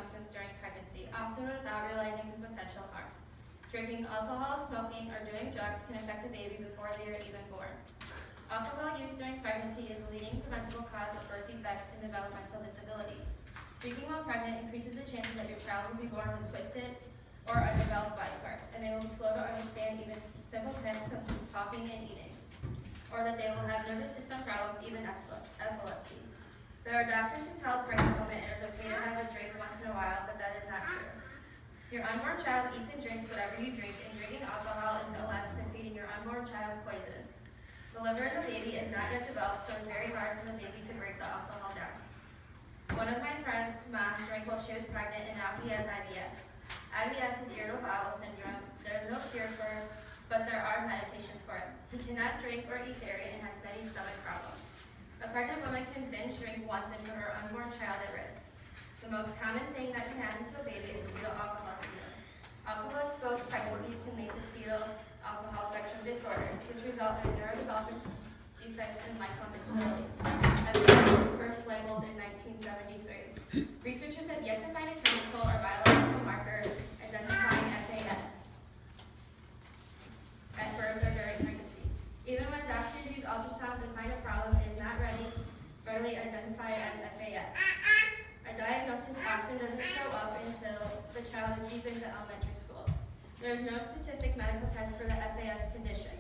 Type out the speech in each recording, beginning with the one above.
substance during pregnancy, often without realizing the potential harm. Drinking alcohol, smoking, or doing drugs can affect a baby before they are even born. Alcohol use during pregnancy is a leading preventable cause of birth defects and developmental disabilities. Drinking while pregnant increases the chances that your child will be born with twisted or underdeveloped body parts, and they will be slow to understand even simple tasks such as talking and eating, or that they will have nervous system problems, even epilepsy. There are doctors who tell pregnant women it is okay to have a drink once in a while, but that is not true. Your unborn child eats and drinks whatever you drink, and drinking alcohol is no less than feeding your unborn child poison. The liver in the baby is not yet developed, so it's very hard for the baby to break the alcohol down. One of my friend's moms drank while she was pregnant, and now he has IBS. IBS is irritable bowel syndrome. There is no cure for it, but there are medications for it. He cannot drink or eat dairy and has many stomach problems. A pregnant woman can binge drink once and put her unborn child at risk. The most common thing that can happen to a baby is fetal alcohol syndrome. Alcohol-exposed pregnancies can lead to fetal alcohol spectrum disorders, which result in neurodevelopment defects and lifelong disabilities. FAS was first labeled in 1973. Researchers have yet to find a chemical or biological marker identifying FAS at birth or during pregnancy. Even when doctors use ultrasounds and find a problem, it is not readily identified as FAS. A diagnosis often doesn't show up until the child is deep into elementary school. There is no specific medical test for the FAS condition.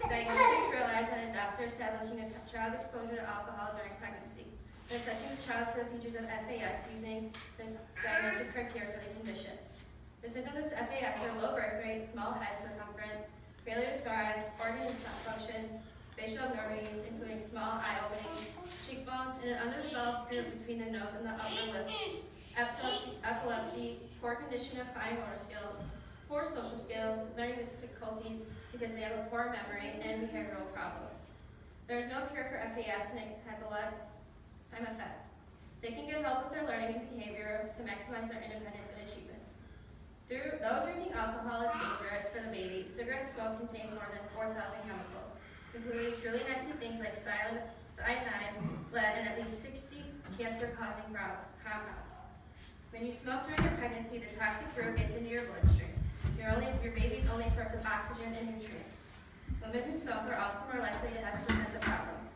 Diagnosis relies on a doctor establishing a child exposure to alcohol during pregnancy and assessing the child for the features of FAS using the diagnostic criteria for the condition. The symptoms of FAS are low birth rate, small head circumference, failure to thrive, organ dysfunctions, facial abnormalities, including small eye openings, cheekbones, and an underdeveloped groove between the nose and the upper lip, epilepsy, poor condition of fine motor skills, poor social skills, learning difficulties because they have a poor memory, and behavioral problems. There is no cure for FAS, and it has a lifetime effect. They can get help with their learning and behavior to maximize their independence and achievements. Though drinking alcohol is dangerous for the baby, cigarette smoke contains more than 4,000 chemicals, including really nasty things like cyanide, lead, and at least 60 cancer-causing compounds. When you smoke during your pregnancy, the toxic brew gets into your bloodstream, your baby's only source of oxygen and nutrients. Women who smoke are also more likely to have placenta problems.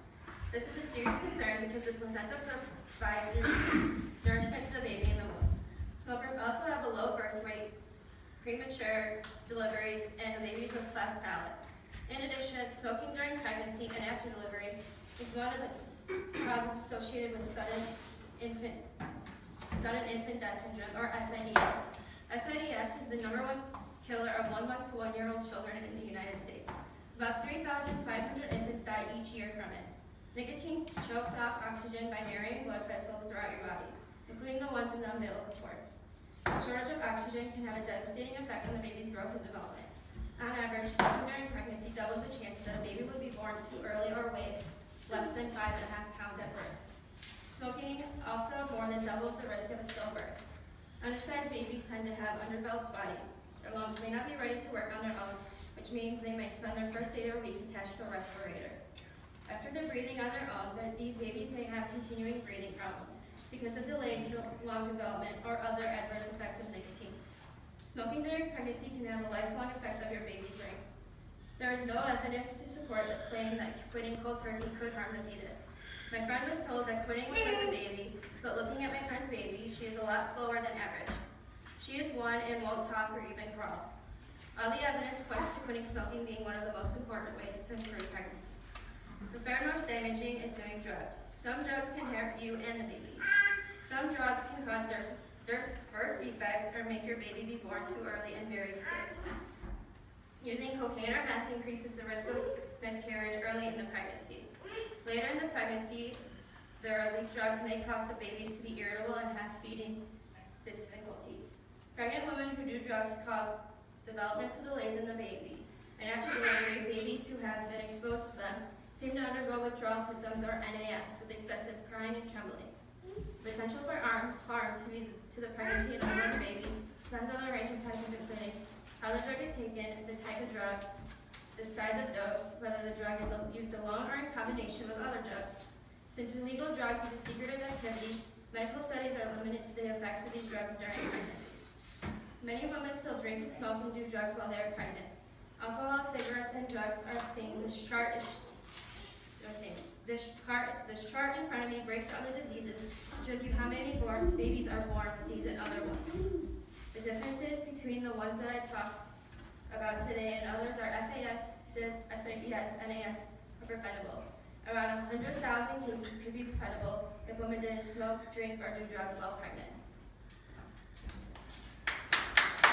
This is a serious concern because the placenta provides nourishment to the baby in the womb. Smokers also have a low birth rate, premature deliveries, and babies with cleft palate. In addition, smoking during pregnancy and after delivery is one of the causes associated with sudden infant death syndrome, or SIDS. SIDS is the #1 killer of 1 month to 1 year old children in the United States. About 3,500 infants die each year from it. Nicotine chokes off oxygen by narrowing blood vessels throughout your body, including the ones in the umbilical cord. A shortage of oxygen can have a devastating effect on the baby's growth and development. On average, smoking during pregnancy doubles the chances that a baby would be born too early or weigh less than 5.5 pounds at birth. Smoking also more than doubles the risk of a stillbirth. Undersized babies tend to have underdeveloped bodies. Their lungs may not be ready to work on their own, which means they may spend their first day or weeks attached to a respirator. After they're breathing on their own, these babies may have continuing breathing problems because of delayed lung development or other adverse effects of nicotine. Smoking during pregnancy can have a lifelong effect on your baby's brain. There is no evidence to support the claim that quitting cold turkey could harm the fetus. My friend was told that quitting would hurt the baby, but looking at my friend's baby, she is a lot slower than average. She is 1 and won't talk or even crawl. All the evidence points to quitting smoking being one of the most important ways to improve pregnancy. The far most damaging is doing drugs. Some drugs can hurt you and the baby. Some drugs can cause birth defects or make your baby be born too early and very sick. Using cocaine or meth increases the risk of miscarriage early in the pregnancy. Later in the pregnancy, the early drugs may cause the babies to be irritable and have feeding difficulties. Pregnant women who do drugs cause developmental delays in the baby, and after delivery, babies who have been exposed to them seem to undergo withdrawal symptoms or NAS with excessive crying and trembling. Potential for harm to the pregnancy and unborn baby depends on a range of factors including how the drug is taken, the type of drug, the size of dose, whether the drug is used alone or in combination with other drugs. Since illegal drugs is a secretive activity, Medical studies are limited to the effects of these drugs during pregnancy. Many women still drink and smoke and do drugs while they are pregnant. Alcohol, cigarettes, and drugs are things. This chart in front of me breaks down the diseases, shows you how many babies are born with these and other ones. The differences between the ones that I talked about today and others are FAS, SIDS, SIDS, NAS are preventable. Around 100,000 cases could be preventable if women didn't smoke, drink, or do drugs while pregnant.